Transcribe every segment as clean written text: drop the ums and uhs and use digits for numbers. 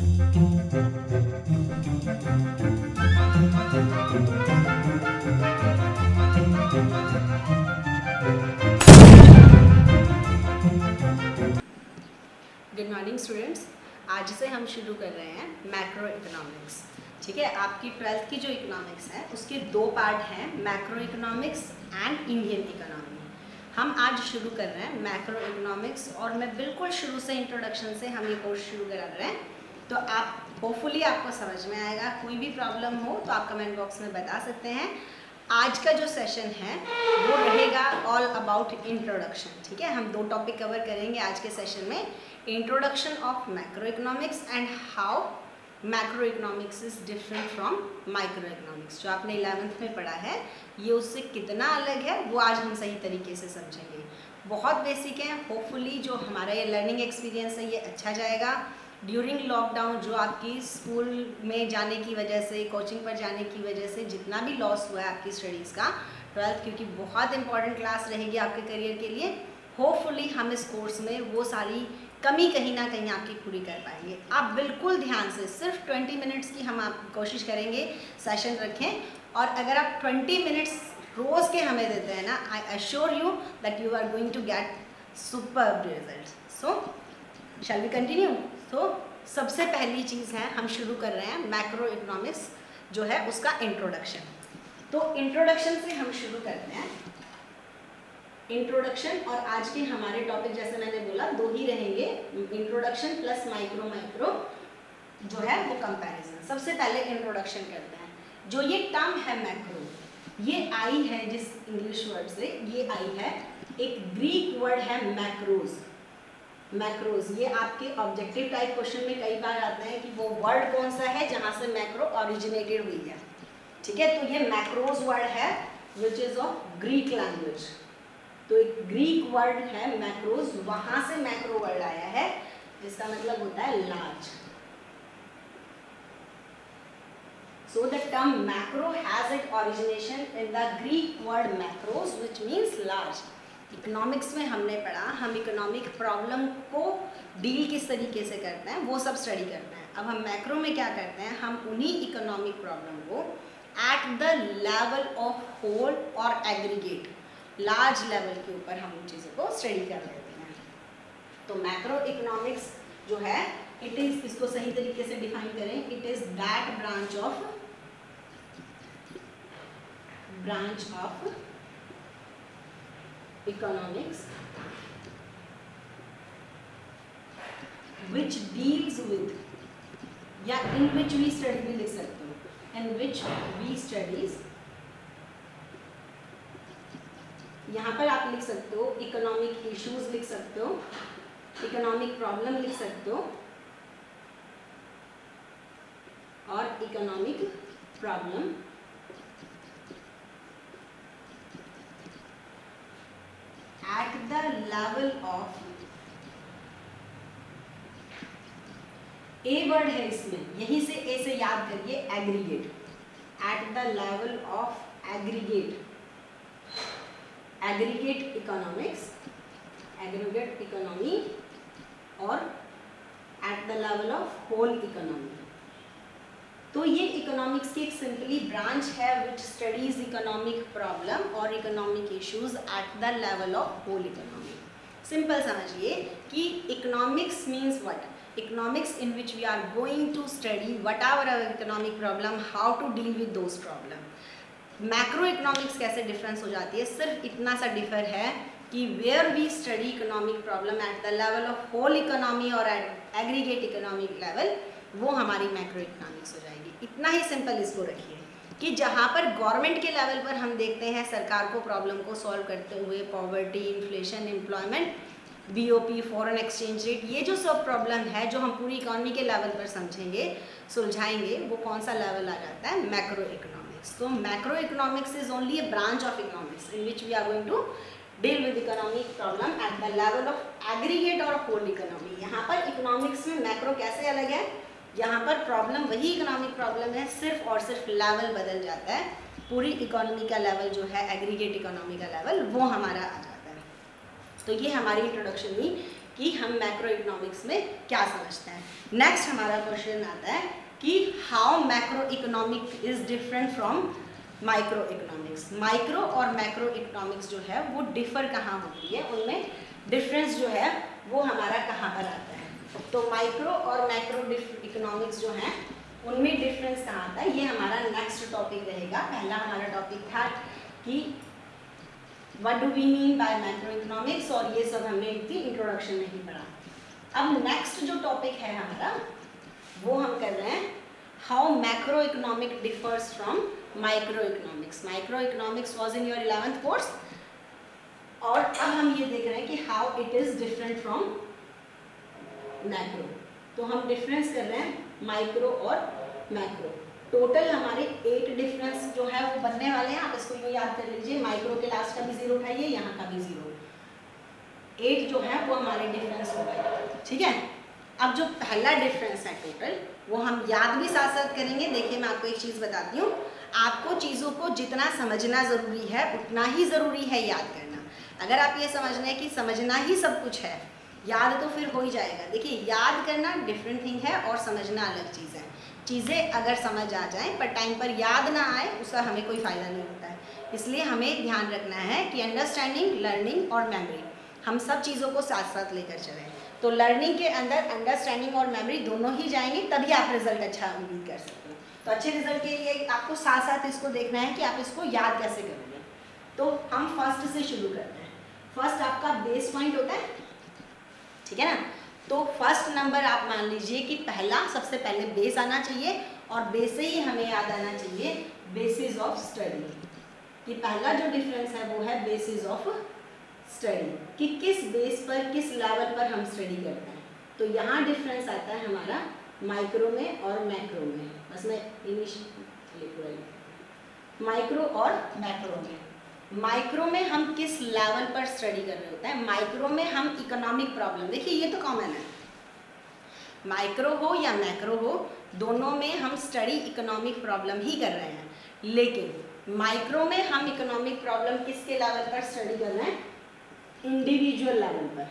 Good morning students. आज से हम शुरू कर रहे हैं मैक्रो इकोनॉमिक्स। ठीक है, आपकी 12th की जो इकोनॉमिक्स है उसके दो पार्ट हैं, macro economics and Indian economy. हम आज शुरू कर रहे हैं मैक्रो इकोनॉमिक्स और मैं बिल्कुल शुरू से इंट्रोडक्शन से हम ये कोर्स शुरू करा रहे हैं, तो आप होपफुली आपको समझ में आएगा। कोई भी प्रॉब्लम हो तो आप कमेंट बॉक्स में बता सकते हैं। आज का जो सेशन है वो रहेगा ऑल अबाउट इंट्रोडक्शन। ठीक है, हम दो टॉपिक कवर करेंगे आज के सेशन में, introduction of macro economics and how macro economics is different from micro economics. जो आपने 11th में पढ़ा है ये उससे कितना अलग है वो आज हम सही तरीके से समझेंगे। बहुत बेसिक है, होपफुली जो हमारा ये लर्निंग एक्सपीरियंस है ये अच्छा जाएगा। ड्यूरिंग लॉकडाउन जो आपकी स्कूल में जाने की वजह से, कोचिंग पर जाने की वजह से जितना भी लॉस हुआ है आपकी स्टडीज़ का 12th, क्योंकि बहुत इंपॉर्टेंट क्लास रहेगी आपके करियर के लिए, होपफुली हम इस कोर्स में वो सारी कमी कहीं ना कहीं आपकी पूरी कर पाएंगे। आप बिल्कुल ध्यान से सिर्फ 20 मिनट्स की हम आप कोशिश करेंगे सेशन रखें, और अगर आप 20 मिनट्स रोज़ के हमें देते हैं ना, I assure you that you are going to get superb result. So shall we continue. तो सबसे पहली चीज़ है, हम शुरू कर रहे हैं मैक्रो इकोनॉमिक्स जो है उसका इंट्रोडक्शन। तो इंट्रोडक्शन से हम शुरू करते हैं, इंट्रोडक्शन। और आज के हमारे टॉपिक जैसे मैंने बोला दो ही रहेंगे, इंट्रोडक्शन प्लस माइक्रो जो है वो कंपैरिजन। सबसे पहले इंट्रोडक्शन करते हैं। जो ये टर्म है मैक्रो, ये आई है जिस इंग्लिश वर्ड से, ये आई है एक ग्रीक वर्ड है मैक्रोज। मैक्रोज ये आपके ऑब्जेक्टिव टाइप क्वेश्चन में कई बार आते हैं कि वो वर्ड कौन सा है जहाँ से मैक्रो ओरिजिनेटेड हुई है। ठीक है, तो ये मैक्रोज वर्ड है which is of Greek language. तो एक ग्रीक वर्ड है मैक्रोज, वहां से मैक्रो वर्ड आया है जिसका मतलब होता है large. So the term macro has it origination in the Greek word macros which means large. Economics में हमने पढ़ा, हम इकोनॉमिक प्रॉब्लम को डील किस तरीके से करते हैं वो सब स्टडी करते हैं। अब हम मैक्रो में क्या करते हैं, हम उन्हीं इकोनॉमिक प्रॉब्लम को at the level of whole और एग्रीगेट, लार्ज लेवल के ऊपर हम उन चीज़ों को स्टडी कर लेते हैं। तो मैक्रो इकोनॉमिक्स जो है इट इज, इसको सही तरीके से डिफाइन करें, it is that branch of economics which deals with, या in which we study भी लिख सकते हो, in which we studies, यहाँ पर आप लिख सकते हो इकोनॉमिक इश्यूज लिख सकते हो, इकोनॉमिक प्रॉब्लम लिख सकते हो, और economic problem at the level of, a word है इसमें, यहीं से ए से याद करिए, aggregate. At the level of aggregate, aggregate economics, aggregate economy, और at the level of whole economy. तो ये इकोनॉमिक्स की एक सिंपली ब्रांच है विच स्टडीज इकोनॉमिक प्रॉब्लम और economic issues at the level of whole economy. Simple समझिए कि economics means what, economics in which we are going to study what our our economic problem, how to deal with those problem. Macro economics कैसे difference हो जाती है, सिर्फ इतना सा differ है कि where we study economic problem at the level of whole economy और एट एग्रीगेट इकोनॉमिक लेवल, वो हमारी मैक्रो इकोनॉमिक्स हो जाएगी। इतना ही सिंपल इसको रखिए कि जहाँ पर गवर्नमेंट के लेवल पर हम देखते हैं सरकार को प्रॉब्लम को सॉल्व करते हुए, poverty, inflation, employment, BOP, foreign exchange rate, ये जो सब प्रॉब्लम है जो हम पूरी इकोनॉमी के लेवल पर समझेंगे, सुलझाएंगे, वो कौन सा लेवल आ जाता है, मैक्रो इकोनॉमिक्स। तो macro economics is only a branch of economics in which we are going to deal with economic problem at the level of aggregate और होल इकोनॉमी। यहाँ पर इकोनॉमिक्स में मैक्रो कैसे अलग है, यहाँ पर प्रॉब्लम वही इकोनॉमिक प्रॉब्लम है, सिर्फ और सिर्फ लेवल बदल जाता है। पूरी इकोनॉमी का लेवल जो है, एग्रीगेट इकोनॉमी का लेवल, वो हमारा आ जाता है। तो ये हमारी इंट्रोडक्शन हुई कि हम मैक्रो इकोनॉमिक्स में क्या समझते हैं। नेक्स्ट हमारा क्वेश्चन आता है कि how macro economic is different from micro economics. Micro और मैक्रो इकोनॉमिक्स जो है वो डिफर कहाँ होती है, उनमें डिफरेंस जो है वो हमारा कहाँ पर आता है। तो माइक्रो और मैक्रो इकोनॉमिक्स जो है उनमें डिफरेंस कहाँ आता है, ये हमारा नेक्स्ट टॉपिक रहेगा। पहला हमारा टॉपिक था कि what do we mean by macro economics, और ये सब हमने इनकी इंट्रोडक्शन में ही पढ़ा। अब नेक्स्ट जो टॉपिक है हमारा वो हम कर रहे हैं how macro economic differs from micro economics. Micro economics was in your 11th course, और अब हम ये देख रहे हैं कि how it is different from macro. तो हम डिफरेंस कर रहे हैं माइक्रो और मैक्रो। टोटल हमारे 8 डिफरेंस जो है वो बनने वाले हैं। आप इसको यूँ याद कर लीजिए, माइक्रो के लास्ट का भी 0 उठाइए, यहाँ का भी 0, 8 जो है वो हमारे डिफरेंस हो गए। ठीक है, अब जो पहला डिफरेंस है टोटल वो हम याद भी साथ साथ करेंगे। देखिए मैं आपको एक चीज़ बताती हूँ, आपको चीज़ों को जितना समझना ज़रूरी है उतना ही ज़रूरी है याद करना। अगर आप ये समझ रहे हैं कि समझना ही सब कुछ है, याद तो फिर हो ही जाएगा। देखिए याद करना डिफरेंट थिंग है और समझना अलग चीज़ है। चीज़ें अगर समझ आ जाएं पर टाइम पर याद ना आए उसका हमें कोई फ़ायदा नहीं होता है। इसलिए हमें ध्यान रखना है कि अंडरस्टैंडिंग, लर्निंग और मेमोरी हम सब चीज़ों को साथ साथ लेकर चलें। तो लर्निंग के अंदर अंडरस्टैंडिंग और मेमोरी दोनों ही जाएंगे, तभी आप रिजल्ट अच्छा उम्मीद कर सकते हैं। तो अच्छे रिजल्ट के लिए आपको साथ साथ इसको देखना है कि आप इसको याद कैसे करोगे। तो हम फर्स्ट से शुरू करते हैं। फर्स्ट आपका बेस पॉइंट होता है, ठीक है ना। तो फर्स्ट नंबर आप मान लीजिए कि पहला सबसे पहले बेस आना चाहिए, और बेस से ही हमें याद आना चाहिए बेसिस ऑफ स्टडी। कि पहला जो डिफरेंस है वो है बेसिस ऑफ स्टडी, कि किस बेस पर, किस लेवल पर हम स्टडी करते हैं। तो यहाँ डिफरेंस आता है हमारा माइक्रो में और मैक्रो में। बस मैं माइक्रो और मैक्रो में। माइक्रो में हम किस लेवल पर स्टडी कर रहे होते हैं। माइक्रो में हम इकोनॉमिक प्रॉब्लम, देखिए ये तो कॉमन है, माइक्रो हो या मैक्रो हो दोनों में हम स्टडी इकोनॉमिक प्रॉब्लम ही कर रहे हैं। लेकिन माइक्रो में हम इकोनॉमिक प्रॉब्लम किसके लेवल पर स्टडी कर रहे हैं, इंडिविजुअल लेवल पर।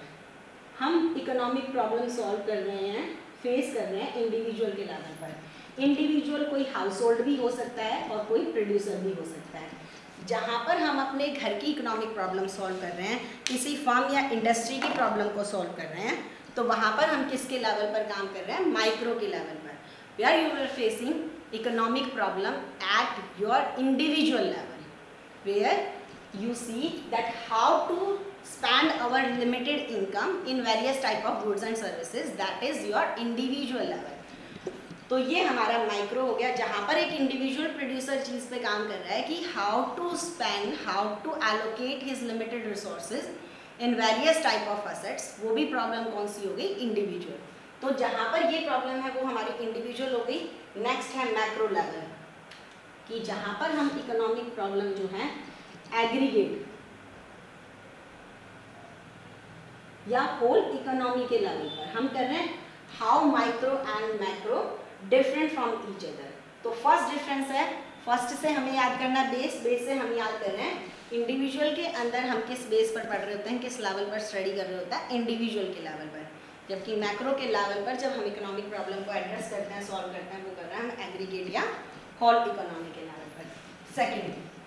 हम इकोनॉमिक प्रॉब्लम सॉल्व कर रहे हैं, फेस कर रहे हैं इंडिविजुअल के लेवल पर। इंडिविजुअल कोई हाउस होल्ड भी हो सकता है और कोई प्रोड्यूसर भी हो सकता है। जहाँ पर हम अपने घर की इकोनॉमिक प्रॉब्लम सॉल्व कर रहे हैं, किसी फर्म या इंडस्ट्री की प्रॉब्लम को सॉल्व कर रहे हैं, तो वहाँ पर हम किसके लेवल पर काम कर रहे हैं, माइक्रो के लेवल पर। Where you are facing economic problem at your individual level, where you see that how to spend our limited income in various type of goods and services, that is your individual level। तो ये हमारा micro हो गया, जहाँ पर एक individual producer चीज़ पे काम कर रहा है कि how to spend, how to allocate his limited resources in various type of assets. वो भी प्रॉब्लम कौन सी हो गई, इंडिविजुअल। तो जहाँ पर ये प्रॉब्लम है वो हमारी इंडिविजुअल हो गई। नेक्स्ट है मैक्रो लेवल, कि जहाँ पर हम इकोनॉमिक प्रॉब्लम जो है एग्रीगेट या होल इकोनॉमी के लेवल पर हम कर रहे हैं। How micro and macro different from each other. तो फर्स्ट डिफरेंस है, फर्स्ट से हमें याद करना बेस, बेस से हम याद कर रहे हैं इंडिविजुअल के अंदर हम किस बेस पर पढ़ रहे होते हैं, किस लेवल पर स्टडी कर रहे होता है, इंडिविजुअल के लेवल पर। जबकि मैक्रो के लेवल पर जब हम इकोनॉमिक प्रॉब्लम को एड्रेस करते हैं, सॉल्व करते हैं, वो कर रहे हैं हम एग्रीगेट या होल इकोनॉमी के लेवल पर।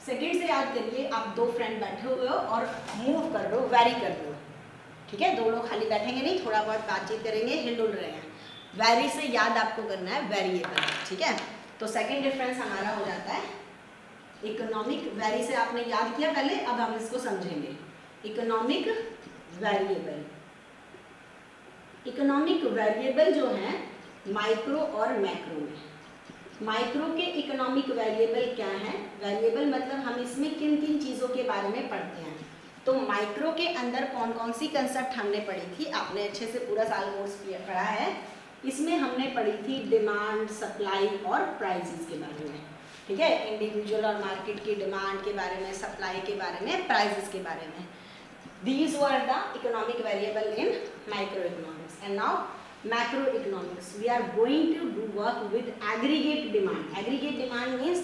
सेकेंड से याद करिए, आप दो फ्रेंड बैठे हुए हो और मूव कर रहे हो, वैरी कर रहे हो, ठीक है। दो लोग खाली बैठेंगे नहीं, थोड़ा बहुत बातचीत करेंगे, हिल डुल रहे हैं। वैरी से याद आपको करना है वेरिएबल, ठीक है। तो सेकेंड डिफरेंस हमारा हो जाता है इकोनॉमिक। वैरी से आपने याद किया पहले, अब हम इसको समझेंगे। इकोनॉमिक वेरिएबल, इकोनॉमिक वेरिएबल जो है माइक्रो और मैक्रो में। माइक्रो के इकोनॉमिक वेरिएबल क्या है, वेरिएबल मतलब हम इसमें किन किन चीज़ों के बारे में पढ़ते हैं। तो माइक्रो के अंदर कौन कौन सी कंसेप्ट हमने पढ़ी थी, आपने अच्छे से पूरा साल कोर्स पढ़ा है। इसमें हमने पढ़ी थी डिमांड, सप्लाई और प्राइसेस के बारे में, ठीक है। इंडिविजुअल और मार्केट की डिमांड के बारे में, सप्लाई के बारे में, प्राइसेस के बारे में। These were the economic variable in micro economics. And now macroeconomics, we are going to do work with aggregate demand। aggregate demand means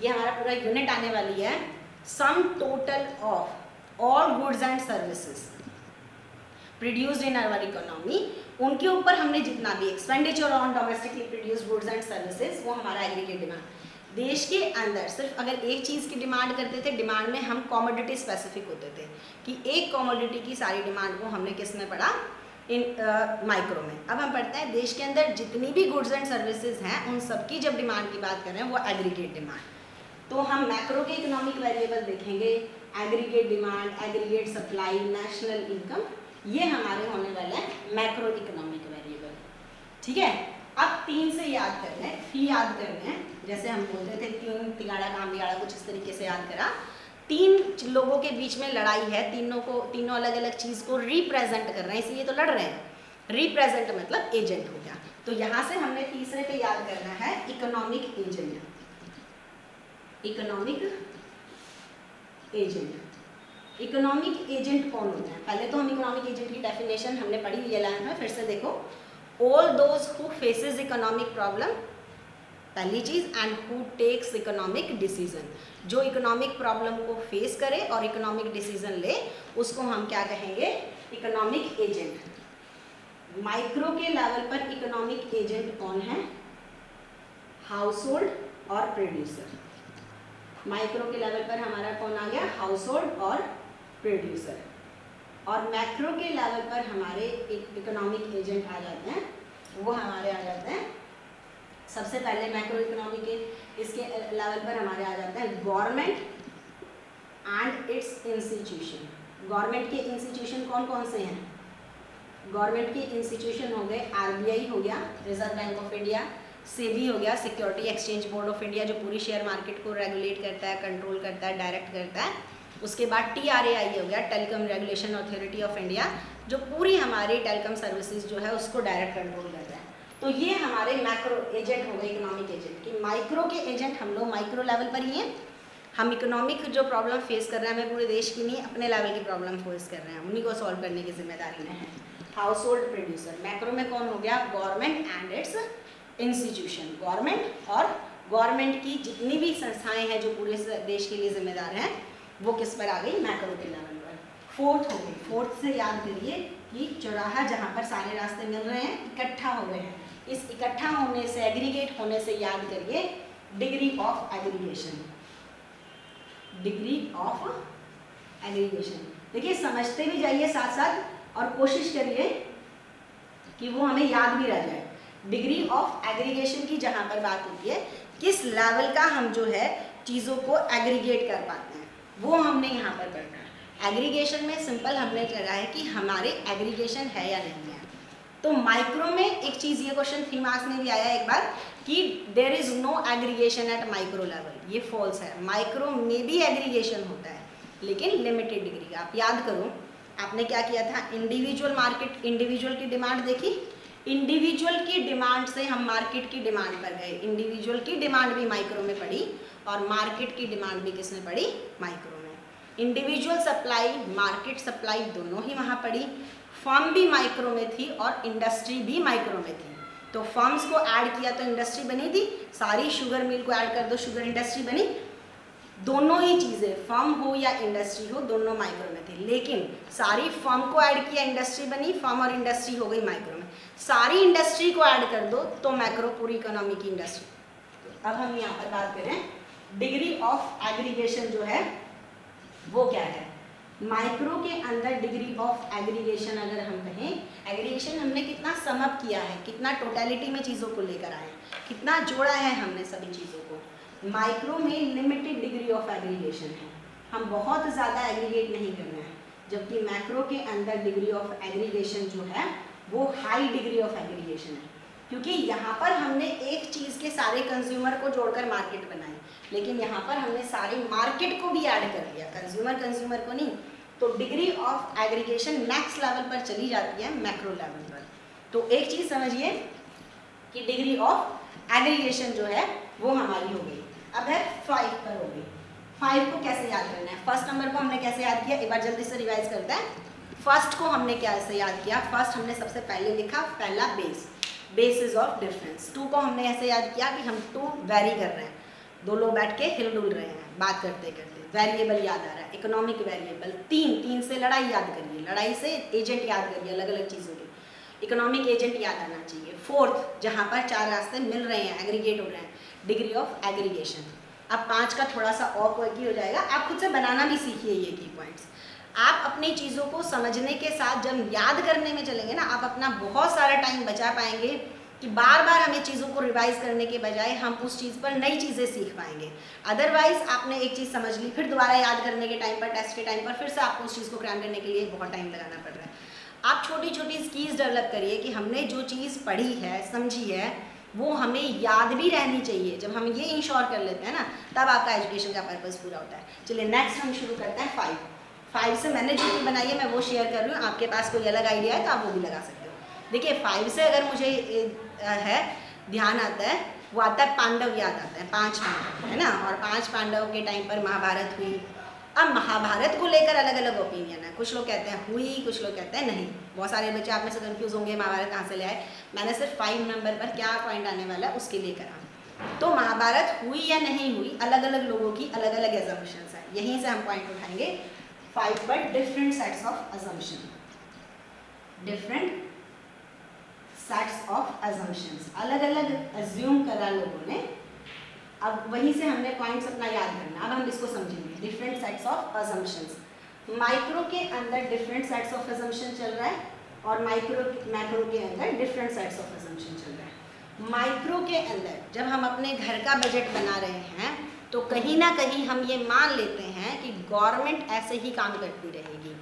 ये हमारा पूरा यूनिट आने वाली है sum total of all goods and services। Produced in our economy, उनके ऊपर हमने जितना भी expenditure on domestically produced goods and services, वो हमारा एग्रीगेट डिमांड। देश के अंदर सिर्फ अगर एक चीज़ की डिमांड करते थे, डिमांड में हम कमोडिटी स्पेसिफिक होते थे कि एक कमोडिटी की सारी डिमांड को हमने किस में पढ़ा, इन माइक्रो में। अब हम पढ़ते हैं देश के अंदर जितनी भी गुड्स एंड सर्विसेज हैं उन सब की जब डिमांड की बात करें वो एग्रीगेट डिमांड। तो हम मैक्रो के इकोनॉमिक वेरिएबल देखेंगे, aggregate demand, aggregate supply, national income, ये हमारे होने वाले हैं मैक्रो इकोनॉमिक वेरिएबल। ठीक है, अब 3 से याद करना है, 3 याद करने हैं, जैसे हम बोलते थे 3 तिगाड़ा काम बिगाड़ा, कुछ इस तरीके से याद करा। 3 लोगों के बीच में लड़ाई है, तीनों अलग अलग चीज़ को रिप्रेजेंट कर रहे हैं, इसलिए तो लड़ रहे हैं। रिप्रेजेंट मतलब एजेंट हो गया। तो यहाँ से हमने तीसरे पे याद करना है economic agent. Economic agent, economic agent कौन होता है? पहले तो हम इकोनॉमिक एजेंट की डेफिनेशन हमने पढ़ी हुई है 11th में, फिर से देखो। All those who faces economic problem, पहली चीज, and who takes economic decision, जो इकोनॉमिक प्रॉब्लम को फेस करे और इकोनॉमिक डिसीजन ले, उसको हम क्या कहेंगे? Economic agent. माइक्रो के लेवल पर इकोनॉमिक एजेंट कौन है? हाउस होल्ड और प्रोड्यूसर। माइक्रो के लेवल पर हमारा कौन आ गया? हाउस होल्ड और प्रोड्यूसर। और मैक्रो के लेवल पर हमारे इकोनॉमिक एजेंट आ जाते हैं, वो हमारे आ जाते हैं, सबसे पहले मैक्रो इकोनॉमिक के इसके लेवल पर हमारे आ जाते हैं government and it's institution. Government के इंस्टीट्यूशन कौन कौन से हैं? गवर्नमेंट के इंस्टीट्यूशन हो गए आरबीआई हो गया, reserve bank of India, SEBI हो गया, security exchange board of India, जो पूरी शेयर मार्केट को रेगुलेट करता है, कंट्रोल करता है, डायरेक्ट करता है। उसके बाद TRAI हो गया, telecom regulation authority of India, जो पूरी हमारी टेलीकॉम सर्विसेज जो है उसको डायरेक्ट कंट्रोल करता है। तो ये हमारे मैक्रो एजेंट हो गए, इकोनॉमिक एजेंट। कि माइक्रो के एजेंट हम लोग माइक्रो लेवल पर ही हैं, हम इकोनॉमिक जो प्रॉब्लम फेस कर रहे हैं, हमें पूरे देश की नहीं, अपने लेवल की प्रॉब्लम फेस कर रहे हैं, उन्हीं को सॉल्व करने की जिम्मेदारी में है। हाउस होल्ड प्रोड्यूसर, मैक्रो में कौन हो गया? Government and it's institution. Government और गवर्नमेंट की जितनी भी संस्थाएं हैं जो पूरे देश के लिए जिम्मेदार हैं, वो किस पर आ गई? मैक्रो के लेवल पर। फोर्थ हो गई, फोर्थ से याद करिए कि चौराहा जहाँ पर सारे रास्ते मिल रहे हैं, इकट्ठा हो गए हैं। इस इकट्ठा होने से, एग्रीगेट होने से याद करिए degree of aggregation. Degree of aggregation, देखिए समझते भी जाइए साथ साथ और कोशिश करिए कि वो हमें याद भी रह जाए। डिग्री ऑफ एग्रीगेशन की जहाँ पर बात होती है, किस लेवल का हम जो है चीज़ों को एग्रीगेट कर पाते हैं, वो हमने यहाँ पर पढ़ना है। एग्रीगेशन में सिंपल हमने करा है कि हमारे एग्रीगेशन है या नहीं है। तो माइक्रो में एक चीज़, ये क्वेश्चन 3 मार्क्स में भी आया एक बार कि there is no aggregation at micro level, ये फॉल्स है। माइक्रो में भी एग्रीगेशन होता है लेकिन लिमिटेड डिग्री का। आप याद करो, आपने क्या किया था? इंडिविजुअल मार्केट, इंडिविजुअल की डिमांड देखी, इंडिविजुअल की डिमांड से हम मार्केट की डिमांड पर गए। इंडिविजुअल की डिमांड भी माइक्रो में पड़ी और मार्केट की डिमांड भी किसमें पड़ी? माइक्रो में। इंडिविजुअल सप्लाई, मार्केट सप्लाई दोनों ही वहाँ पड़ी। फर्म भी माइक्रो में थी और इंडस्ट्री भी माइक्रो में थी। तो फर्म्स को ऐड किया तो इंडस्ट्री बनी थी, सारी शुगर मिल को ऐड कर दो, शुगर इंडस्ट्री बनी। दोनों ही चीज़ें, फर्म हो या इंडस्ट्री हो, दोनों माइक्रो में थी। लेकिन सारी फर्म को ऐड किया, इंडस्ट्री बनी, फर्म और इंडस्ट्री हो गई माइक्रो में। सारी इंडस्ट्री को ऐड कर दो तो मैक्रो, पूरी इकोनॉमी की इंडस्ट्री। अब हम यहाँ पर बात करें डिग्री ऑफ एग्रीगेशन जो है वो क्या है। माइक्रो के अंदर डिग्री ऑफ एग्रीगेशन अगर हम कहें, एग्रीगेशन हमने कितना सम अप किया है, कितना टोटलिटी में चीज़ों को लेकर आए, कितना जोड़ा है हमने सभी चीज़ों को। माइक्रो में लिमिटेड डिग्री ऑफ एग्रीगेशन है, हम बहुत ज़्यादा एग्रीगेट नहीं कर रहे हैं। जबकि मैक्रो के अंदर डिग्री ऑफ एग्रीगेशन जो है वो हाई डिग्री ऑफ एग्रीगेशन है, क्योंकि यहाँ पर हमने एक चीज़ के सारे कंज्यूमर को जोड़कर मार्केट बनाई, लेकिन यहाँ पर हमने सारी मार्केट को भी ऐड कर लिया, कंज्यूमर को नहीं। तो degree of aggregation next level पर चली जाती है मैक्रो लेवल पर। तो एक चीज़ समझिए कि डिग्री ऑफ एग्रीगेशन जो है वो हमारी हो गई। अब है 5 पर हो गई। 5 को कैसे याद करना है? फर्स्ट नंबर को हमने कैसे याद किया, एक बार जल्दी से रिवाइज करते हैं। फर्स्ट को हमने कैसे याद किया? फर्स्ट हमने सबसे पहले लिखा पहला बेस, बेसिस ऑफ डिफरेंस। 2 को हमने ऐसे याद किया कि हम 2 वेरी कर रहे हैं। दो लोग बैठ के हिल डुल रहे हैं बात करते करते, वेरिएबल याद आ रहा है, इकोनॉमिक वेरिएबल, तीन से लड़ाई याद करिए, लड़ाई से एजेंट याद करिए अलग अलग चीज़ों के, इकोनॉमिक एजेंट याद आना चाहिए। फोर्थ, जहाँ पर चार रास्ते मिल रहे हैं, एग्रीगेट हो रहे हैं, डिग्री ऑफ एग्रीगेशन। अब 5 का थोड़ा सा और क्विकी हो जाएगा, आप खुद से बनाना भी सीखिए ये की पॉइंट्स। आप अपनी चीज़ों को समझने के साथ जब याद करने में चलेंगे ना, आप अपना बहुत सारा टाइम बचा पाएंगे कि बार बार हमें चीज़ों को रिवाइज करने के बजाय हम उस चीज़ पर नई चीज़ें सीख पाएंगे। अदरवाइज आपने एक चीज़ समझ ली, फिर दोबारा याद करने के टाइम पर, टेस्ट के टाइम पर फिर से आपको उस चीज़ को क्रैम करने के लिए बहुत टाइम लगाना पड़ रहा है। आप छोटी छोटी स्किल्स डेवलप करिए कि हमने जो चीज़ पढ़ी है, समझी है, वो हमें याद भी रहनी चाहिए। जब हम ये इंश्योर कर लेते हैं ना, तब आपका एजुकेशन का पर्पज़ पूरा होता है। चलिए नेक्स्ट हम शुरू करते हैं 5 से मैंने जो चीज़ बनाई है मैं वो शेयर कर रही हूँ, आपके पास कोई अलग आइडिया है तो आप वो भी लगा सकते हो। देखिए 5 से अगर मुझे ध्यान आता है, वो आता है पांडव याद आता है, 5 पांडव है ना, और 5 पांडव के टाइम पर महाभारत हुई। अब महाभारत को लेकर अलग अलग ओपिनियन है, कुछ लोग कहते हैं हुई, कुछ लोग कहते हैं नहीं। बहुत सारे बच्चे आप में से कंफ्यूज होंगे महाभारत कहाँ से ले आए। मैंने सिर्फ 5 नंबर पर क्या पॉइंट आने वाला है उसके लिए करा। तो महाभारत हुई या नहीं हुई, अलग अलग लोगों की अलग अलग एजम्पशंस है। यहीं से हम पॉइंट उठाएंगे 5 पर, different sets of assumption, different sets of assumptions, अलग अलग एज्यूम करा लोगों ने। अब वहीं से हमने पॉइंट्स अपना याद करना। अब हम इसको समझेंगे, different sets of assumptions. Micro के अंदर डिफरेंट सेट्स ऑफ अजम्पशन चल रहा है और मैक्रो के अंदर डिफरेंट सेट्स ऑफ अजम्पशन चल रहा है। माइक्रो के अंदर जब हम अपने घर का बजट बना रहे हैं तो कहीं ना कहीं हम ये मान लेते हैं कि गवर्नमेंट ऐसे ही काम करती रहेगी।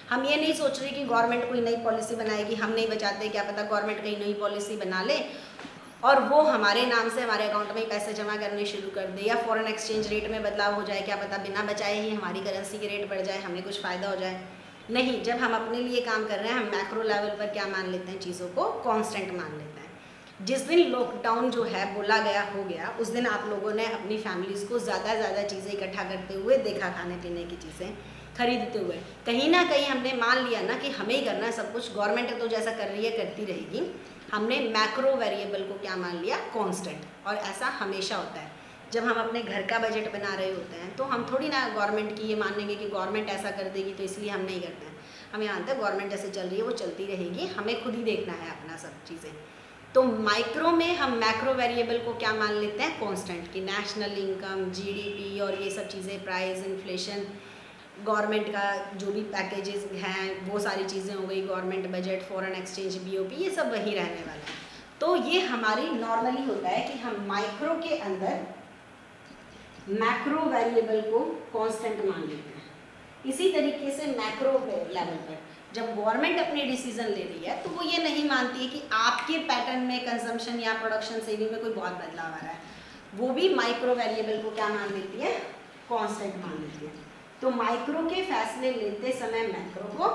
हम ये नहीं सोच रहे कि गवर्नमेंट कोई नई पॉलिसी बनाएगी, हम नहीं बचाते, क्या पता गवर्नमेंट कहीं नई पॉलिसी बना ले और वो हमारे नाम से हमारे अकाउंट में पैसे जमा करने शुरू कर दे, या फॉरेन एक्सचेंज रेट में बदलाव हो जाए, क्या पता बिना बचाए ही हमारी करेंसी के रेट बढ़ जाए, हमें कुछ फ़ायदा हो जाए। नहीं, जब हम अपने लिए काम कर रहे हैं, हम मैक्रो लेवल पर क्या मान लेते हैं, चीज़ों को कांस्टेंट मान लेते हैं। जिस दिन लॉकडाउन जो है बोला गया हो गया, उस दिन आप लोगों ने अपनी फैमिलीज़ को ज़्यादा चीज़ें इकट्ठा करते हुए देखा, खाने पीने की चीज़ें खरीदते हुए। कहीं ना कहीं हमने मान लिया ना कि हमें ही करना है सब कुछ, गवर्नमेंट तो जैसा कर रही है करती रहेगी। हमने मैक्रो वेरिएबल को क्या मान लिया, कांस्टेंट। और ऐसा हमेशा होता है जब हम अपने घर का बजट बना रहे होते हैं, तो हम थोड़ी ना गवर्नमेंट की ये मानेंगे कि गवर्नमेंट ऐसा कर देगी तो इसलिए हम नहीं करते हैं। हमें जानते हैं गवर्नमेंट जैसे चल रही है वो चलती रहेगी, हमें खुद ही देखना है अपना सब चीज़ें। तो माइक्रो में हम मैक्रो वेरिएबल को क्या मान लेते हैं, कांस्टेंट, कि नेशनल इनकम, जीडीपी और ये सब चीज़ें, प्राइस, इन्फ्लेशन, गवर्नमेंट का जो भी पैकेजेस हैं वो सारी चीज़ें हो गई, government budget, foreign exchange, BOP, ये सब वही रहने वाला है। तो ये हमारी नॉर्मली होता है कि हम माइक्रो के अंदर मैक्रो वेरिएबल को कांस्टेंट मान लेते हैं। इसी तरीके से मैक्रो लेवल पर जब गवर्नमेंट अपनी डिसीजन ले रही है तो वो ये नहीं मानती है कि आपके पैटर्न में कंजम्पशन या प्रोडक्शन सेविंग में कोई बहुत बदलाव आ रहा है, वो भी माइक्रो वेरिएबल को क्या मान लेती है, कांस्टेंट मान लेती है। तो माइक्रो के फैसले लेते समय मैक्रो को,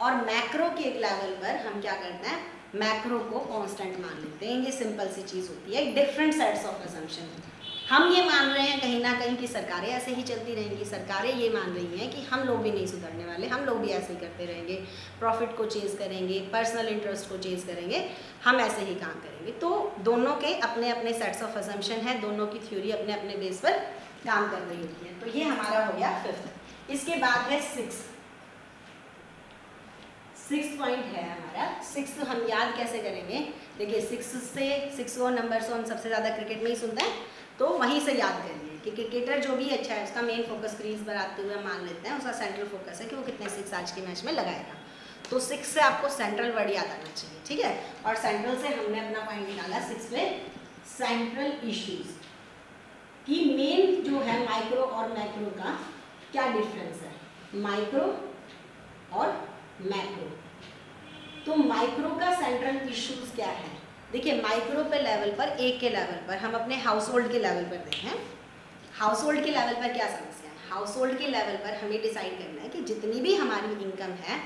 और मैक्रो के एक लेवल पर हम क्या करते हैं, मैक्रो को कांस्टेंट मान लेते हैं। ये सिंपल सी चीज़ होती है, डिफरेंट सेट्स ऑफ अजम्पशन। हम ये मान रहे हैं कहीं ना कहीं कि सरकारें ऐसे ही चलती रहेंगी, सरकारें ये मान रही हैं कि हम लोग भी नहीं सुधरने वाले, हम लोग भी ऐसे ही करते रहेंगे, प्रॉफिट को चेज़ करेंगे, पर्सनल इंटरेस्ट को चेज़ करेंगे, हम ऐसे ही काम करेंगे। तो दोनों के अपने अपने सेट्स ऑफ अजम्पशन है, दोनों की थ्योरी अपने अपने बेस पर काम कर रही होती है। तो ये हमारा हो गया 5th। इसके बाद है 6th पॉइंट है हमारा। 6th हम याद कैसे करेंगे, देखिए 6 और नंबर से हम सबसे ज़्यादा क्रिकेट में ही सुनते हैं, तो वहीं से याद करिए कि क्रिकेटर जो भी अच्छा है उसका मेन फोकस क्रीज पर आते हुए मान लेते हैं, उसका सेंट्रल फोकस है कि वो कितने 6 आज के मैच में लगाएगा। तो 6 से आपको सेंट्रल वर्ड याद आना चाहिए, ठीक है। और सेंट्रल से हमने अपना पॉइंट निकाला 6 पे, सेंट्रल इश्यूज कि मेन जो है माइक्रो और मैक्रो का क्या डिफरेंस है, माइक्रो और मैक्रो। तो माइक्रो का सेंट्रल इश्यूज क्या है, देखिए माइक्रो पे लेवल पर, एक के लेवल पर, हम अपने हाउस होल्ड के लेवल पर देखें, हाउस होल्ड के लेवल पर क्या समस्या है। हाउस होल्ड के लेवल पर हमें डिसाइड करना है कि जितनी भी हमारी इनकम है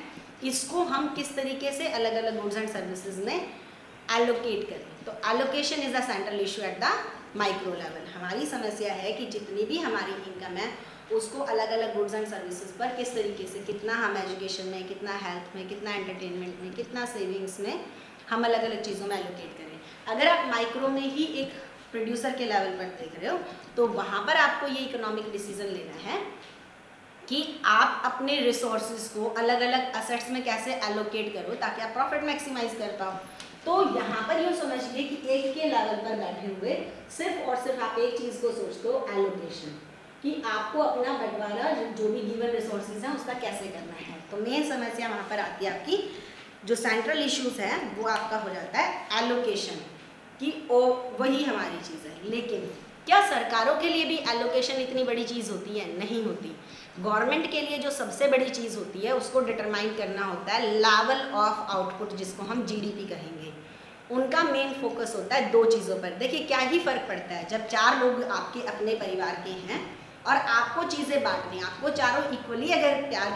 इसको हम किस तरीके से अलग अलग गुड्स एंड सर्विसेज में एलोकेट करें। तो allocation is the central issue at the micro level. हमारी समस्या है कि जितनी भी हमारी इनकम है उसको अलग अलग गुड्स एंड सर्विसेज पर किस तरीके से, कितना हम एजुकेशन में, कितना हेल्थ में, कितना एंटरटेनमेंट में, कितना सेविंग्स में हम अलग अलग चीज़ों में एलोकेट करें। अगर आप माइक्रो में ही एक प्रोड्यूसर के लेवल पर देख रहे हो, तो वहाँ पर आपको ये इकोनॉमिक डिसीजन लेना है कि आप अपने रिसोर्सेज को अलग अलग असेट्स में कैसे एलोकेट करो ताकि आप प्रॉफिट मैक्सिमाइज कर पाओ। तो यहाँ पर यूँ समझिए कि एक के लेवल पर बैठे हुए सिर्फ और सिर्फ आप एक चीज़ को सोचते हो, एलोकेशन, कि आपको अपना बंटवारा जो भी गिवन रिसोर्सेज हैं उसका कैसे करना है। तो मेन समस्या वहाँ पर आती है आपकी, जो सेंट्रल इश्यूज है वो आपका हो जाता है एलोकेशन कि वही हमारी चीज़ है। लेकिन क्या सरकारों के लिए भी एलोकेशन इतनी बड़ी चीज़ होती है? नहीं होती। गवर्नमेंट के लिए जो सबसे बड़ी चीज़ होती है उसको डिटरमाइन करना होता है लेवल ऑफ आउटपुट, जिसको हम जीडीपी कहेंगे। उनका मेन फोकस होता है दो चीज़ों पर। देखिए क्या ही फ़र्क पड़ता है जब 4 लोग आपके अपने परिवार के हैं और आपको चीज़ें बांटनी, आपको चारों इक्वली अगर प्यार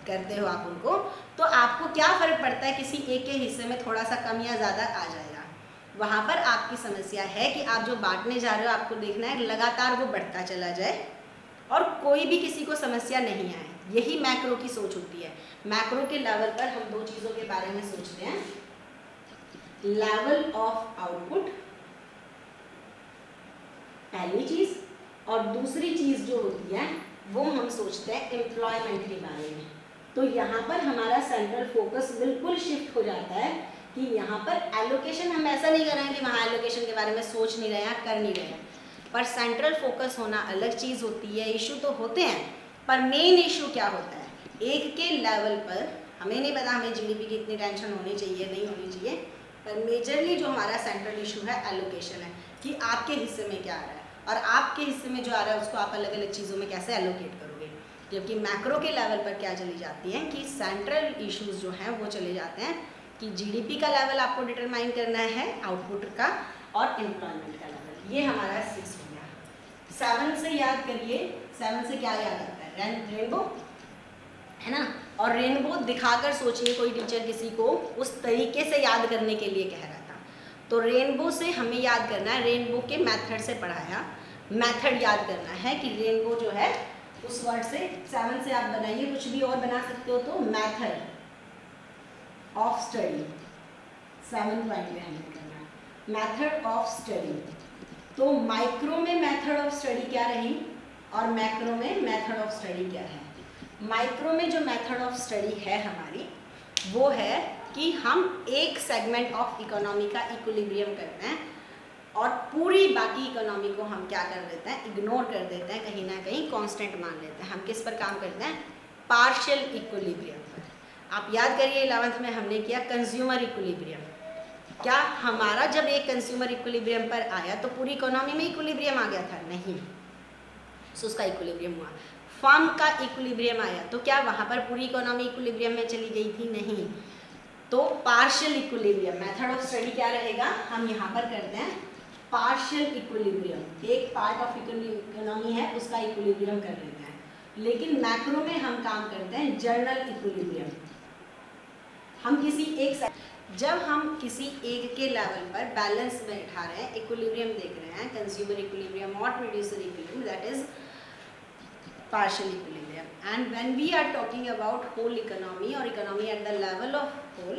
करते हो आप उनको, तो आपको क्या फ़र्क पड़ता है किसी एक के हिस्से में थोड़ा सा कम या ज़्यादा आ जाएगा। वहाँ पर आपकी समस्या है कि आप जो बांटने जा रहे हो आपको देखना है लगातार वो बढ़ता चला जाए और कोई भी किसी को समस्या नहीं आए। यही मैक्रो की सोच होती है। मैक्रो के लेवल पर हम दो चीज़ों के बारे में सोचते हैं, लेवल ऑफ आउटपुट पहली चीज़, और दूसरी चीज़ जो होती है वो हम सोचते हैं एम्प्लॉयमेंट के बारे में। तो यहाँ पर हमारा सेंट्रल फोकस बिल्कुल शिफ्ट हो जाता है कि यहाँ पर एलोकेशन हम ऐसा नहीं कर रहे हैं कि वहाँ एलोकेशन के बारे में सोच नहीं रहे हैं, कर नहीं रहे हैं, पर सेंट्रल फोकस होना अलग चीज़ होती है। इशू तो होते हैं पर मेन इशू क्या होता है, एक के लेवल पर हमें नहीं पता हमें जीडीपी की इतनी टेंशन होनी चाहिए नहीं होनी चाहिए, पर मेजरली जो हमारा सेंट्रल इशू है एलोकेशन है कि आपके हिस्से में क्या आ रहा है और आपके हिस्से में जो आ रहा है उसको आप अलग अलग चीज़ों में कैसे एलोकेट करोगे। जबकि मैक्रो के लेवल पर क्या चली जाती है कि सेंट्रल इश्यूज जो हैं वो चले जाते हैं कि जीडीपी का लेवल आपको डिटरमाइन करना है, आउटपुट का और एम्प्लॉयमेंट का लेवल। ये हमारा 6 हो गया। 7 से याद करिए, 7 से क्या याद आता है, रेनबो है ना। और रेनबो दिखाकर सोचिए कोई टीचर किसी को उस तरीके से याद करने के लिए कह रहा था, तो रेनबो से हमें याद करना है, रेनबो के मेथड से पढ़ाया, मेथड याद करना है कि रेनबो जो है उस वर्ड से 7 से आप बनाइए, कुछ भी और बना सकते हो, तो मेथड ऑफ स्टडी 7 पॉइंट में हमें करना है मेथड ऑफ स्टडी। तो माइक्रो में मेथड ऑफ स्टडी क्या रही और मैक्रो में मेथड ऑफ स्टडी क्या है। माइक्रो में जो मेथड ऑफ स्टडी है हमारी वो है कि हम एक सेगमेंट ऑफ इकोनॉमी का इक्विलिब्रियम करते हैं और पूरी बाकी इकोनॉमी को हम क्या कर देते हैं, इग्नोर कर देते हैं, कहीं ना कहीं कांस्टेंट मान लेते हैं। हम किस पर काम करते हैं, पार्शियल इक्विलिब्रियम पर। आप याद करिए 11th में हमने किया कंज्यूमर इक्विलिब्रियम। क्या हमारा जब एक कंज्यूमर इक्विलिब्रियम पर आया तो पूरी इकोनॉमी में इक्विलिब्रियम आ गया था? नहीं, सो उसका इक्विलिब्रियम हुआ। फर्म का इक्विलिब्रियम आया तो क्या वहाँ पर पूरी इकोनॉमी इक्विलिब्रियम में चली गई थी? नहीं। तो partial equilibrium method of study क्या रहेगा, हम यहाँ पर करते हैं पार्शियल इक्विलिब्रियम, एक पार्ट ऑफ इकोनॉमी है उसका इक्विलिब्रियम कर लेते हैं। लेकिन मैक्रो में हम काम करते हैं जनरल इक्विलिब्रियम। हम किसी एक जब हम किसी एक के लेवल पर बैलेंस में उठा रहे हैं, इक्विलिब्रियम देख रहे हैं, कंज्यूमर इक्विलिब्रियम और producer equilibrium, that is partial equilibrium. And when we are talking about whole economy or economy at the level of whole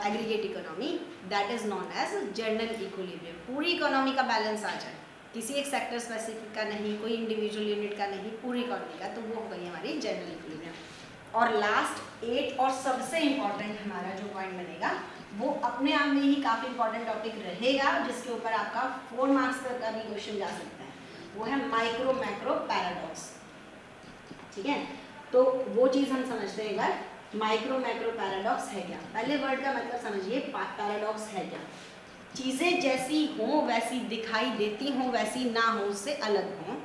aggregate economy, that is known as general equilibrium. पूरी economy का balance आ जाए, किसी एक sector specific का नहीं, कोई individual unit का नहीं, पूरी इकोनॉमी का, तो वो हो गई हमारी जनरल इक्विलिब्रियम। और लास्ट 8 और सबसे इम्पॉर्टेंट हमारा जो पॉइंट बनेगा वो अपने आप में ही काफ़ी इंपॉर्टेंट टॉपिक रहेगा, जिसके ऊपर आपका 4 मार्क्स तक का भी क्वेश्चन जा सकता है, वो है माइक्रो मैक्रो पैराडॉक्स। ठीक है, तो वो चीज़ हम समझते हैं एक बार, माइक्रो मैक्रो पैराडॉक्स है क्या। पहले वर्ड का मतलब समझिए, पैराडॉक्स है क्या, चीज़ें जैसी हों वैसी दिखाई देती हों वैसी ना हो, उससे अलग हों।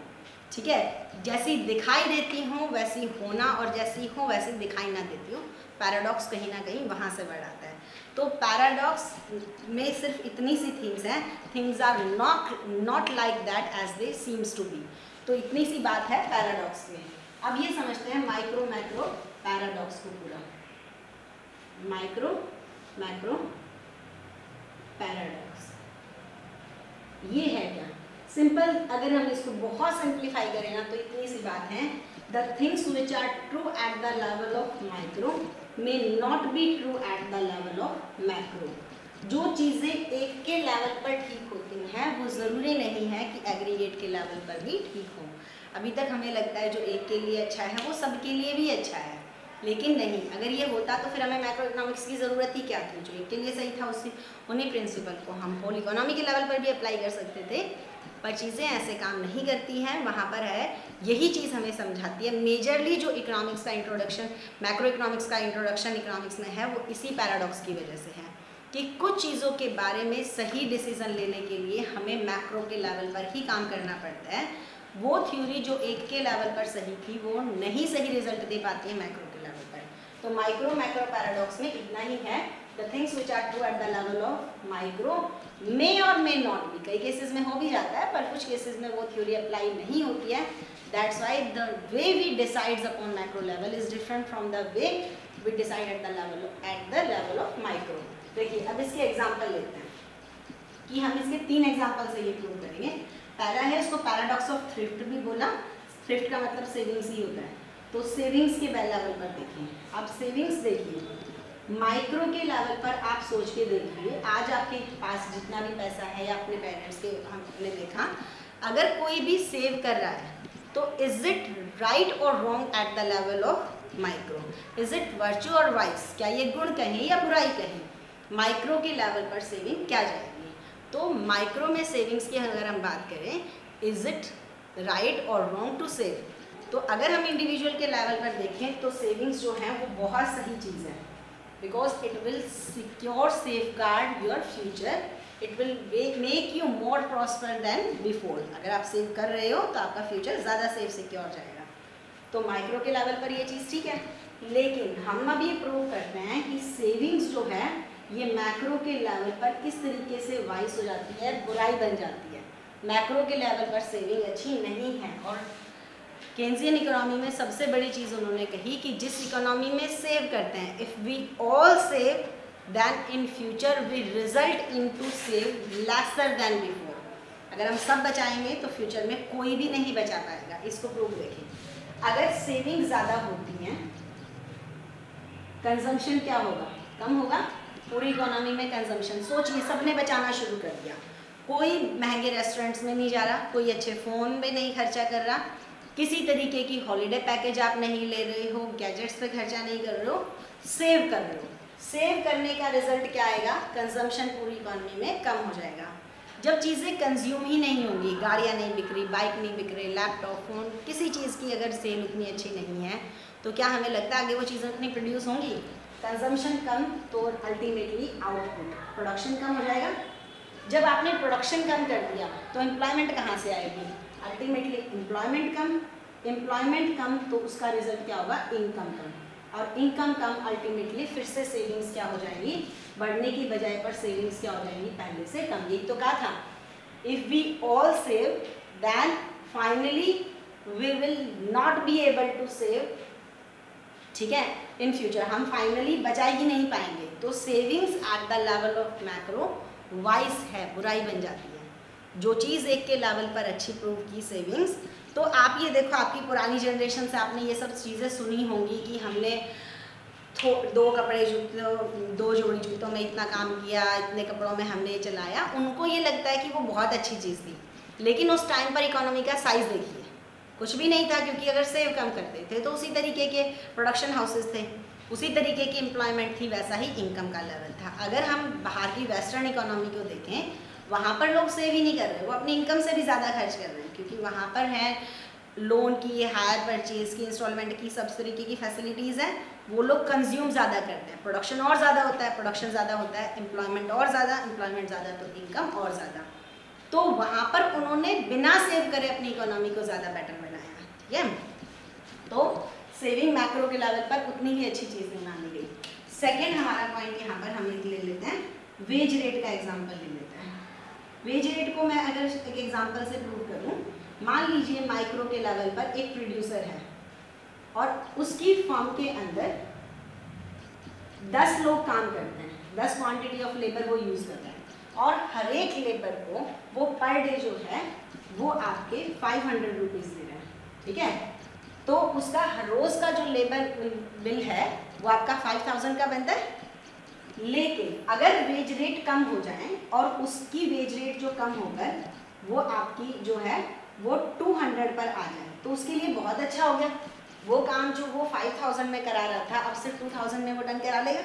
ठीक है, जैसी दिखाई देती हों वैसी होना और जैसी हो वैसी दिखाई ना देती हो, पैराडॉक्स कहीं ना कहीं वहाँ से वर्ड आता है। तो पैराडॉक्स में सिर्फ इतनी सी थिंग्स हैं, things are not like that as they seems to be, तो इतनी सी बात है पैराडॉक्स में। अब ये समझते हैं माइक्रो मैक्रो पैराडॉक्स को पूरा, माइक्रो मैक्रो पैराडॉक्स ये है क्या। सिंपल अगर हम इसको बहुत सिंप्लीफाई करें ना तो इतनी सी बात है, the things which are true at the level of micro may not be true at the level of macro. जो चीज़ें एक के लेवल पर ठीक होती हैं वो ज़रूरी नहीं है कि एग्रीगेट के लेवल पर भी ठीक हो। अभी तक हमें लगता है जो एक के लिए अच्छा है वो सबके लिए भी अच्छा है, लेकिन नहीं। अगर ये होता तो फिर हमें मैक्रो इकोनॉमिक्स की ज़रूरत ही क्या थी? जो एक के लिए सही था उसी उन्हीं प्रिंसिपल को हम होल इकोनॉमी के लेवल पर भी अप्लाई कर सकते थे, पर चीज़ें ऐसे काम नहीं करती हैं। वहाँ पर है, यही चीज़ हमें समझाती है। मेजरली जो इकोनॉमिक्स का इंट्रोडक्शन, मैक्रो इकोनॉमिक्स का इंट्रोडक्शन इकोनॉमिक्स में है, वो इसी पैराडॉक्स की वजह से है कि कुछ चीज़ों के बारे में सही डिसीजन लेने के लिए हमें मैक्रो के लेवल पर ही काम करना पड़ता है। वो थ्योरी जो एक के लेवल पर सही थी वो नहीं सही रिजल्ट दे पाती है मैक्रो के लेवल पर। तो माइक्रो मैक्रो पैराडॉक्स में इतना ही है। The things which are true at the level of micro may और मे नॉट बी, कई केसेस में हो भी जाता है पर कुछ केसेस में वो थ्योरी अप्लाई नहीं होती है। That's why the way we decides upon macro level is different from the way we decide at the level of micro. देखिए अब इसके एग्जाम्पल लेते हैं कि हम इसके 3 एग्जाम्पल से ये प्रूव करेंगे। पहला है, इसको पैराडॉक्स ऑफ थ्रिफ्ट भी बोला। थ्रिफ्ट का मतलब सेविंग्स ही होता है। तो सेविंग्स के लेवल पर देखिए, आप सेविंग्स देखिए माइक्रो के लेवल पर, आप सोच के देखिए आज आपके पास जितना भी पैसा है या अपने पेरेंट्स के, हमने देखा अगर कोई भी सेव कर रहा है तो इज इट राइट और wrong at the level of micro? Is it virtue और वाइस? क्या ये गुण कहें या बुराई कहें? माइक्रो के लेवल पर सेविंग क्या जाएगी? तो माइक्रो में सेविंग्स की अगर हम बात करें, इज इट राइट और रॉन्ग टू सेव? तो अगर हम इंडिविजुअल के लेवल पर देखें तो सेविंग्स जो हैं वो बहुत सही चीज़ है, because it will secure safeguard your future, it will make you more prosper than before. अगर आप सेव कर रहे हो तो आपका फ्यूचर ज़्यादा सेफ सिक्योर जाएगा। तो माइक्रो के लेवल पर ये चीज़ ठीक है, लेकिन हम अब ये प्रूव करते हैं कि सेविंग्स जो है ये मैक्रो के लेवल पर किस तरीके से वाइस हो जाती है, बुराई बन जाती है। मैक्रो के लेवल पर सेविंग अच्छी नहीं है। और केन्जियन इकोनॉमी में सबसे बड़ी चीज़ उन्होंने कही कि जिस इकोनॉमी में सेव करते हैं, if we all save then in future we result in to save lesser than before. अगर हम सब बचाएंगे तो फ्यूचर में कोई भी नहीं बचा पाएगा। इसको प्रूव देखें, अगर सेविंग ज़्यादा होती हैं कंजम्पशन क्या होगा? कम होगा। पूरी इकोनॉमी में कंजम्पशन, सोचिए सबने बचाना शुरू कर दिया, कोई महंगे रेस्टोरेंट्स में नहीं जा रहा, कोई अच्छे फ़ोन में नहीं खर्चा कर रहा, किसी तरीके की हॉलीडे पैकेज आप नहीं ले रहे हो, गैजेट्स पे खर्चा नहीं कर रहे हो, सेव कर रहे हो। सेव करने का रिजल्ट क्या आएगा? कंजम्पशन पूरी इकोनॉमी में कम हो जाएगा। जब चीज़ें कंज्यूम ही नहीं होंगी, गाड़ियाँ नहीं बिक रही, बाइक नहीं बिक रही, लैपटॉप, फ़ोन, किसी चीज़ की अगर सेल उतनी अच्छी नहीं है तो क्या हमें लगता है आगे वो चीज़ें उतनी प्रोड्यूस होंगी? कंजम्पशन कम तो अल्टीमेटली आउटपुट, प्रोडक्शन कम हो जाएगा। जब आपने प्रोडक्शन कम कर दिया तो एम्प्लॉयमेंट कहाँ से आएगी? अल्टीमेटली एम्प्लॉयमेंट कम, एम्प्लॉयमेंट कम तो उसका रिजल्ट क्या होगा? इनकम कम, और इनकम कम अल्टीमेटली फिर से सेविंग्स क्या हो जाएंगी? बढ़ने की बजाय पर सेविंग्स क्या हो जाएंगी? पहले से कम। यही तो कहा था, if we all save then finally we will not be able to save, ठीक है, इन फ्यूचर हम फाइनली बचा ही नहीं पाएंगे। तो savings eight the level of macro vice है, बुराई बन जाती है। जो चीज़ एक के लेवल पर अच्छी प्रूव की सेविंग्स, तो आप ये देखो आपकी पुरानी जनरेशन से आपने ये सब चीज़ें सुनी होंगी कि हमने 2 कपड़े जूतों 2 जोड़ी जूतों में इतना काम किया, इतने कपड़ों में हमने चलाया। उनको ये लगता है कि वो बहुत अच्छी चीज़ थी, लेकिन उस टाइम पर इकोनॉमी का साइज़ देखिए, कुछ भी नहीं था, क्योंकि अगर सेव कम करते थे तो उसी तरीके के प्रोडक्शन हाउसेस थे, उसी तरीके की एम्प्लॉयमेंट थी, वैसा ही इनकम का लेवल था। अगर हम बाहर की वेस्टर्न इकोनॉमी को देखें, वहाँ पर लोग सेव ही नहीं कर रहे, वो अपनी इनकम से भी ज़्यादा खर्च कर रहे हैं, क्योंकि वहाँ पर है लोन की, हायर परचेज़ की, इंस्टॉलमेंट की, सब तरीके की फैसिलिटीज़ हैं। वो लोग कंज्यूम ज़्यादा करते हैं, प्रोडक्शन और ज़्यादा होता है, प्रोडक्शन ज़्यादा होता है, एम्प्लॉयमेंट और ज़्यादा, एम्प्लॉयमेंट ज़्यादा तो इनकम और ज़्यादा। तो वहाँ पर उन्होंने बिना सेव करे अपनी इकोनॉमी को ज़्यादा बेटर बनाया, ठीक है। तो सेविंग मैक्रो के लेवल पर उतनी ही अच्छी चीज़ नहीं मानी गई। सेकेंड हमारा पॉइंट यहाँ पर हम ले लेते हैं, वेज रेट का एग्जाम्पल ले लेते हैं। वेज रेट को मैं अगर एक एग्जाम्पल से प्रूव करूँ, मान लीजिए माइक्रो के लेवल पर एक प्रोड्यूसर है और उसकी फर्म के अंदर 10 लोग काम करते हैं, 10 क्वांटिटी ऑफ लेबर वो यूज़ करते हैं, और हर एक लेबर को वो पर डे जो है वो आपके 500 रुपीज़ दे रहे हैं, ठीक है। तो उसका हर रोज़ का जो लेबर बिल है वो आपका 5000 का बनता है, लेकिन अगर वेज रेट कम हो जाए और उसकी वेज रेट जो कम होकर वो आपकी जो है वो 200 पर आ जाए तो उसके लिए बहुत अच्छा हो गया। वो काम जो वो 5000 में करा रहा था अब सिर्फ 2000 में वो डन करा लेगा।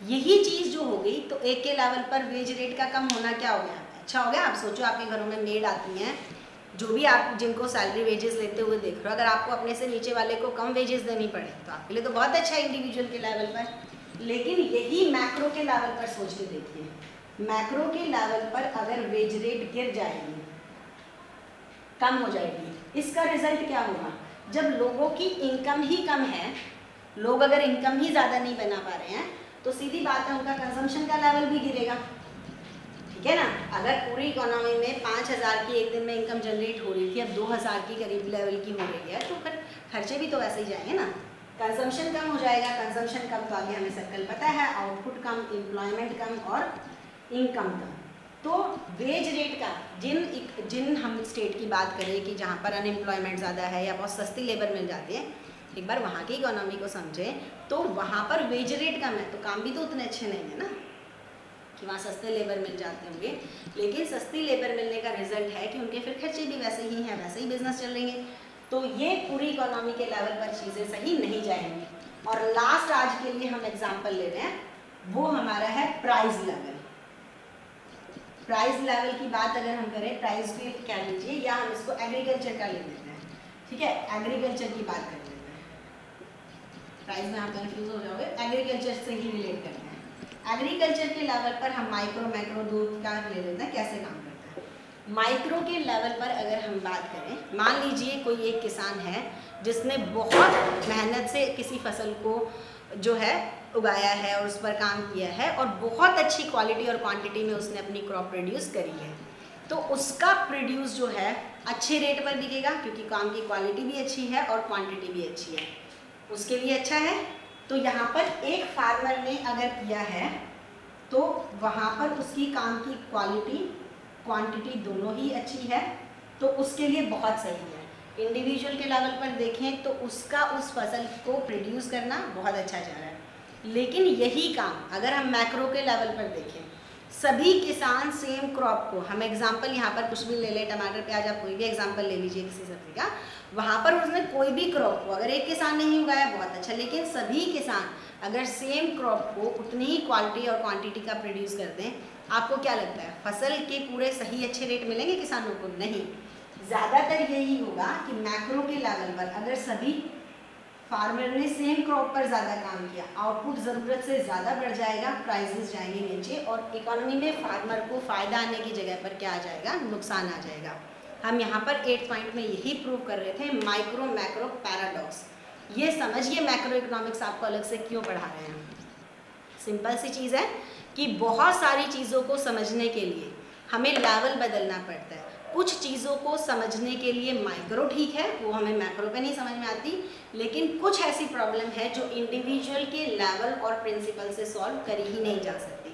यही चीज़ जो हो गई तो एक के लेवल पर वेज रेट का कम होना क्या हो गया, अच्छा हो गया। आप सोचो आपके घरों में मेड आती हैं, जो भी आप जिनको सैलरी वेजेस लेते हुए देख रहे हो, अगर आपको अपने से नीचे वाले को कम वेजेस देनी पड़े तो आपके लिए तो बहुत अच्छा है इंडिविजुअल के लेवल पर। लेकिन यही मैक्रो के लेवल पर सोच के देखिए, मैक्रो के लेवल पर अगर वेज रेट गिर जाएगी, कम हो जाएगी, इसका रिजल्ट क्या होगा, जब लोगों की इनकम ही कम है, लोग अगर इनकम ही ज़्यादा नहीं बना पा रहे हैं तो सीधी बात है उनका कंजम्पशन का लेवल भी गिरेगा, ठीक है ना। अगर पूरी इकोनॉमी में 5000 की एक दिन में इनकम जनरेट हो रही थी, अब 2000 की करीब लेवल की हो रही है, तो फिर खर्चे भी तो वैसे ही जाएंगे ना। कंजम्पशन कम हो जाएगा, कंजम्पशन कम तो आगे हमें सर्कल पता है, आउटपुट कम, एम्प्लॉयमेंट कम और इनकम कम। तो वेज रेट का जिन हम स्टेट की बात करें कि जहाँ पर अनएम्प्लॉयमेंट ज़्यादा है या बहुत सस्ती लेबर मिल जाती है, एक बार वहाँ की इकोनॉमी को समझें तो वहाँ पर वेज रेट कम है तो काम भी तो उतने अच्छे नहीं है ना कि वहाँ सस्ते लेबर मिल जाते होंगे। लेकिन सस्ती लेबर मिलने का रिजल्ट है कि उनके फिर खर्चे भी वैसे ही हैं, वैसे ही बिजनेस चल रही है। तो ये पूरी इकोनॉमी के लेवल पर चीज़ें सही नहीं जाएंगी। और लास्ट आज के लिए हम एग्जाम्पल ले रहे हैं, वो हमारा है प्राइस लेवल। प्राइस लेवल की बात अगर हम करें, प्राइस भी कह लीजिए या हम इसको एग्रीकल्चर का ले लेते हैं, ठीक है, एग्रीकल्चर की बात कर लेते हैं। प्राइस में आप कंफ्यूज हो जाओगे, एग्रीकल्चर से ही रिलेट करते हैं। एग्रीकल्चर के लेवल पर हम माइक्रो मैक्रो दूध का ले लेते हैं, कैसे काम करता है। माइक्रो के लेवल पर अगर हम बात करें, मान लीजिए कोई एक किसान है जिसने बहुत मेहनत से किसी फसल को जो है उगाया है और उस पर काम किया है और बहुत अच्छी क्वालिटी और क्वांटिटी में उसने अपनी क्रॉप प्रोड्यूस करी है, तो उसका प्रोड्यूस जो है अच्छे रेट पर बिकेगा क्योंकि काम की क्वालिटी भी अच्छी है और क्वांटिटी भी अच्छी है, उसके लिए अच्छा है। तो यहाँ पर एक फार्मर ने अगर किया है तो वहाँ पर उसकी काम की क्वालिटी क्वांटिटी दोनों ही अच्छी है, तो उसके लिए बहुत सही है। इंडिविजुअल के लेवल पर देखें तो उसका उस फसल को प्रोड्यूस करना बहुत अच्छा जा रहा है। लेकिन यही काम अगर हम मैक्रो के लेवल पर देखें, सभी किसान सेम क्रॉप को, हम एग्जांपल यहाँ पर कुछ भी ले लें, टमाटर प्याज, आप कोई भी एग्जांपल ले लीजिए किसी सब्जी का, वहाँ पर उसने कोई भी क्रॉप को अगर एक किसान नहीं उगाया बहुत अच्छा, लेकिन सभी किसान अगर सेम क्रॉप को उतनी ही क्वालिटी और क्वांटिटी का प्रोड्यूस कर दें, आपको क्या लगता है फसल के पूरे सही अच्छे रेट मिलेंगे किसानों को? नहीं, ज़्यादातर यही होगा कि मैक्रो के लेवल पर अगर सभी फार्मर ने सेम क्रॉप पर ज़्यादा काम किया, आउटपुट ज़रूरत से ज़्यादा बढ़ जाएगा, प्राइसेस जाएंगे नीचे और इकोनॉमी में फार्मर को फ़ायदा आने की जगह पर क्या आ जाएगा, नुकसान आ जाएगा। हम यहाँ पर 8 पॉइंट में यही प्रूव कर रहे थे, माइक्रो मैक्रो पैराडॉक्स। ये समझिए मैक्रो इकोनॉमिक्स आपको अलग से क्यों पढ़ा रहे हैं। सिंपल सी चीज़ है कि बहुत सारी चीज़ों को समझने के लिए हमें लेवल बदलना पड़ता है। कुछ चीज़ों को समझने के लिए माइक्रो ठीक है, वो हमें मैक्रो पे नहीं समझ में आती, लेकिन कुछ ऐसी प्रॉब्लम है जो इंडिविजुअल के लेवल और प्रिंसिपल से सॉल्व करी ही नहीं जा सकती।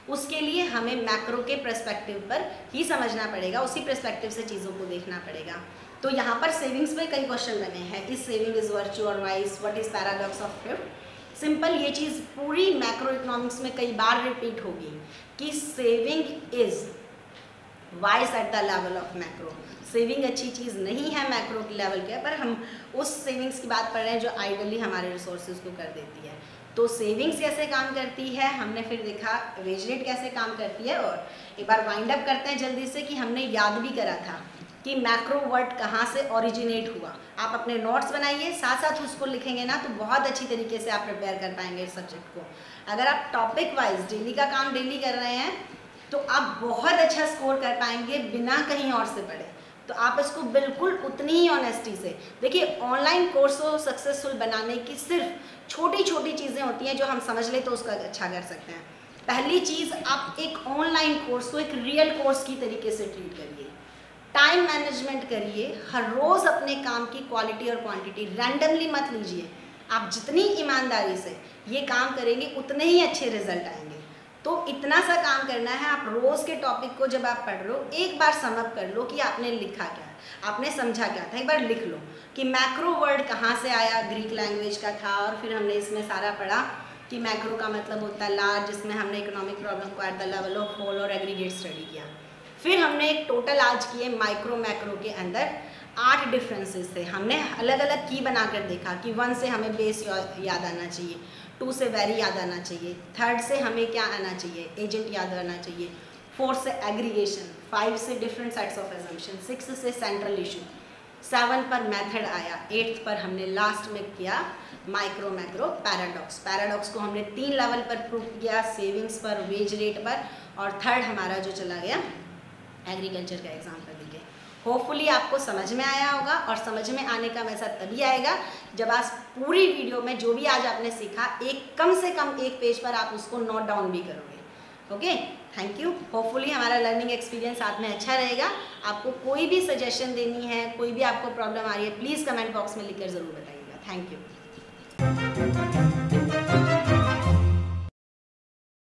उसके लिए हमें मैक्रो के पर्सपेक्टिव पर ही समझना पड़ेगा, उसी पर्सपेक्टिव से चीज़ों को देखना पड़ेगा। तो यहाँ पर सेविंग्स में कई क्वेश्चन बने हैं, इज सेविंग इज वर्च्यू और vice, what is paradox of thrift. Simple ये चीज़ पूरी मैक्रो इकोनॉमिक्स में कई बार रिपीट होगी कि saving is vice eight the level of macro. Saving अच्छी चीज़ नहीं है मैक्रो के लेवल के, पर हम उस सेविंग्स की बात कर रहे हैं जो आइडली हमारे रिसोर्सेज को कर देती है। तो सेविंग्स कैसे काम करती है हमने फिर देखा, वेज रेट कैसे काम करती है, और एक बार वाइंड अप करते हैं जल्दी से कि हमने याद भी करा था कि मैक्रो वर्ड कहाँ से ओरिजिनेट हुआ। आप अपने नोट्स बनाइए, साथ साथ उसको लिखेंगे ना तो बहुत अच्छी तरीके से आप प्रिपेयर कर पाएंगे इस सब्जेक्ट को। अगर आप टॉपिक वाइज डेली का काम डेली कर रहे हैं तो आप बहुत अच्छा स्कोर कर पाएंगे बिना कहीं और से पढ़े। तो आप इसको बिल्कुल उतनी ही ऑनेस्टी से देखिए। ऑनलाइन कोर्स को सक्सेसफुल बनाने की सिर्फ छोटी छोटी चीज़ें होती हैं जो हम समझ ले तो उसका अच्छा कर सकते हैं। पहली चीज़, आप एक ऑनलाइन कोर्स को एक रियल कोर्स की तरीके से ट्रीट करिए, टाइम मैनेजमेंट करिए, हर रोज़ अपने काम की क्वालिटी और क्वांटिटी रैंडमली मत लीजिए। आप जितनी ईमानदारी से ये काम करेंगे उतने ही अच्छे रिजल्ट आएंगे। तो इतना सा काम करना है, आप रोज़ के टॉपिक को जब आप पढ़ रहे हो एक बार समअप कर लो कि आपने लिखा क्या है, आपने समझा क्या था। एक बार लिख लो कि मैक्रो वर्ड कहाँ से आया, ग्रीक लैंग्वेज का था, और फिर हमने इसमें सारा पढ़ा कि मैक्रो का मतलब होता है लार्ज, जिसमें हमने इकोनॉमिक प्रॉब्लम को at the level of whole और एग्रीगेट स्टडी किया। फिर हमने एक टोटल आज किए माइक्रो मैक्रो के अंदर 8 डिफरेंसेस थे। हमने अलग अलग की बनाकर देखा कि 1 से हमें बेस याद आना चाहिए, 2 से वेरी याद आना चाहिए, 3rd से हमें क्या आना चाहिए, एजेंट याद आना चाहिए, 4 से एग्रीगेशन, 5 से डिफरेंट सेट्स ऑफ एजम्पशन, 6 से सेंट्रल इशू, 7 पर मेथड आया, 8th पर हमने लास्ट में किया माइक्रो मैक्रो पैराडॉक्स। पैराडॉक्स को हमने 3 लेवल पर प्रूव किया, सेविंग्स पर, वेज रेट पर, और 3rd हमारा जो चला गया एग्रीकल्चर का एग्जाम्पल देके। होपफुली आपको समझ में आया होगा, और समझ में आने का वैसा तभी आएगा जब आप पूरी वीडियो में जो भी आज आपने सीखा एक कम से कम एक पेज पर आप उसको नोट डाउन भी करोगे। Okay, thank you. होपफुली हमारा लर्निंग एक्सपीरियंस साथ में अच्छा रहेगा। आपको कोई भी सजेशन देनी है, कोई भी आपको प्रॉब्लम आ रही है, प्लीज़ कमेंट बॉक्स में लिखकर ज़रूर बताइएगा। Thank you.